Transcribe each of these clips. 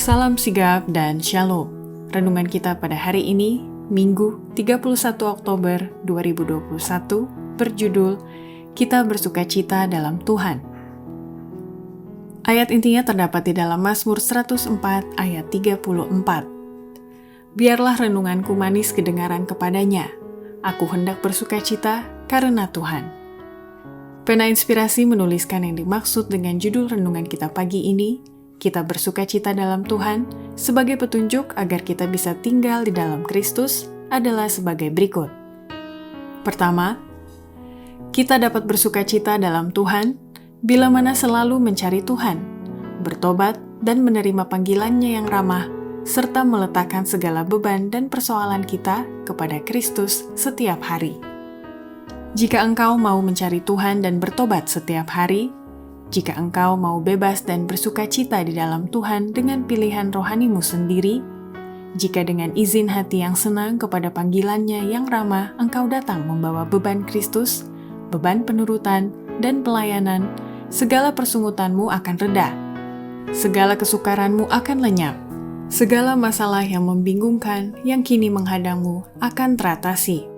Salam sigap dan shalom. Renungan kita pada hari ini, Minggu 31 Oktober 2021, berjudul Kita Bersukacita dalam Tuhan. Ayat intinya terdapat di dalam Mazmur 104 ayat 34. Biarlah renunganku manis kedengaran kepadanya. Aku hendak bersukacita karena Tuhan. Pena Inspirasi menuliskan yang dimaksud dengan judul renungan kita pagi ini, Kita bersukacita dalam Tuhan, sebagai petunjuk agar kita bisa tinggal di dalam Kristus adalah sebagai berikut. Pertama, kita dapat bersukacita dalam Tuhan bila mana selalu mencari Tuhan, bertobat dan menerima panggilannya yang ramah, serta meletakkan segala beban dan persoalan kita kepada Kristus setiap hari. Jika engkau mau mencari Tuhan dan bertobat setiap hari, jika engkau mau bebas dan bersukacita di dalam Tuhan dengan pilihan rohanimu sendiri, jika dengan izin hati yang senang kepada panggilannya yang ramah engkau datang membawa beban Kristus, beban penurutan, dan pelayanan, segala persungutanmu akan reda. Segala kesukaranmu akan lenyap. Segala masalah yang membingungkan yang kini menghadangmu akan teratasi.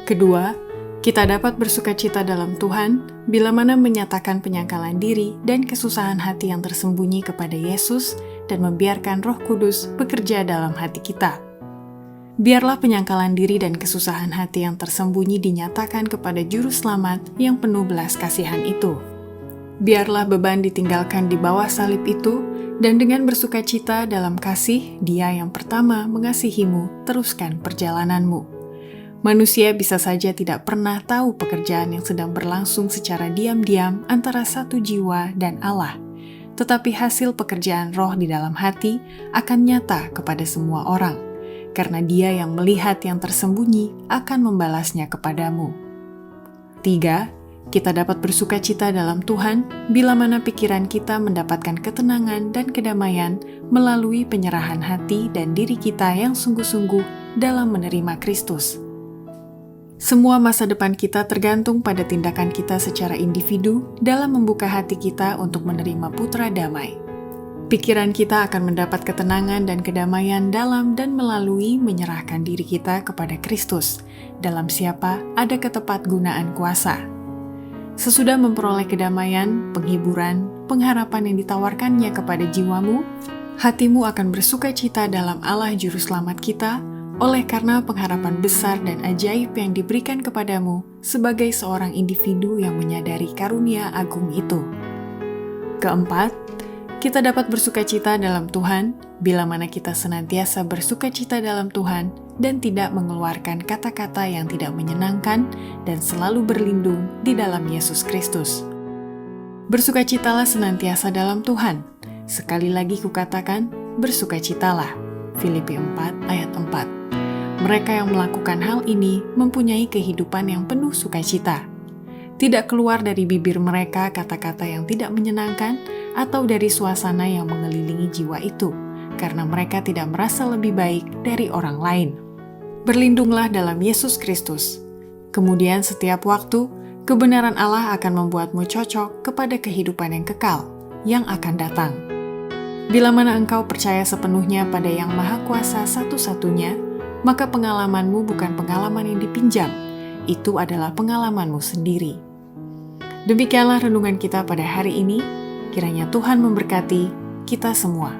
Kedua, kita dapat bersukacita dalam Tuhan bila mana menyatakan penyangkalan diri dan kesusahan hati yang tersembunyi kepada Yesus dan membiarkan Roh Kudus bekerja dalam hati kita. Biarlah penyangkalan diri dan kesusahan hati yang tersembunyi dinyatakan kepada Juru Selamat yang penuh belas kasihan itu. Biarlah beban ditinggalkan di bawah salib itu, dan dengan bersukacita dalam kasih Dia yang pertama mengasihimu, teruskan perjalananmu. Manusia bisa saja tidak pernah tahu pekerjaan yang sedang berlangsung secara diam-diam antara satu jiwa dan Allah. Tetapi hasil pekerjaan roh di dalam hati akan nyata kepada semua orang, karena Dia yang melihat yang tersembunyi akan membalasnya kepadamu. 3. Kita dapat bersukacita dalam Tuhan bila mana pikiran kita mendapatkan ketenangan dan kedamaian melalui penyerahan hati dan diri kita yang sungguh-sungguh dalam menerima Kristus. Semua masa depan kita tergantung pada tindakan kita secara individu dalam membuka hati kita untuk menerima Putra Damai. Pikiran kita akan mendapat ketenangan dan kedamaian dalam dan melalui menyerahkan diri kita kepada Kristus, dalam siapa ada ketepatgunaan kuasa. Sesudah memperoleh kedamaian, penghiburan, pengharapan yang ditawarkannya kepada jiwamu, hatimu akan bersukacita dalam Allah Juru Selamat kita, oleh karena pengharapan besar dan ajaib yang diberikan kepadamu sebagai seorang individu yang menyadari karunia agung itu. Keempat, kita dapat bersukacita dalam Tuhan bila mana kita senantiasa bersukacita dalam Tuhan dan tidak mengeluarkan kata-kata yang tidak menyenangkan dan selalu berlindung di dalam Yesus Kristus. Bersukacitalah senantiasa dalam Tuhan. Sekali lagi kukatakan, bersukacitalah. Filipi 4 ayat 4. Mereka yang melakukan hal ini mempunyai kehidupan yang penuh sukacita. Tidak keluar dari bibir mereka kata-kata yang tidak menyenangkan atau dari suasana yang mengelilingi jiwa itu, karena mereka tidak merasa lebih baik dari orang lain. Berlindunglah dalam Yesus Kristus. Kemudian setiap waktu, kebenaran Allah akan membuatmu cocok kepada kehidupan yang kekal, yang akan datang. Bila mana engkau percaya sepenuhnya pada Yang Maha Kuasa satu-satunya, maka pengalamanmu bukan pengalaman yang dipinjam, itu adalah pengalamanmu sendiri. Demikianlah renungan kita pada hari ini, kiranya Tuhan memberkati kita semua.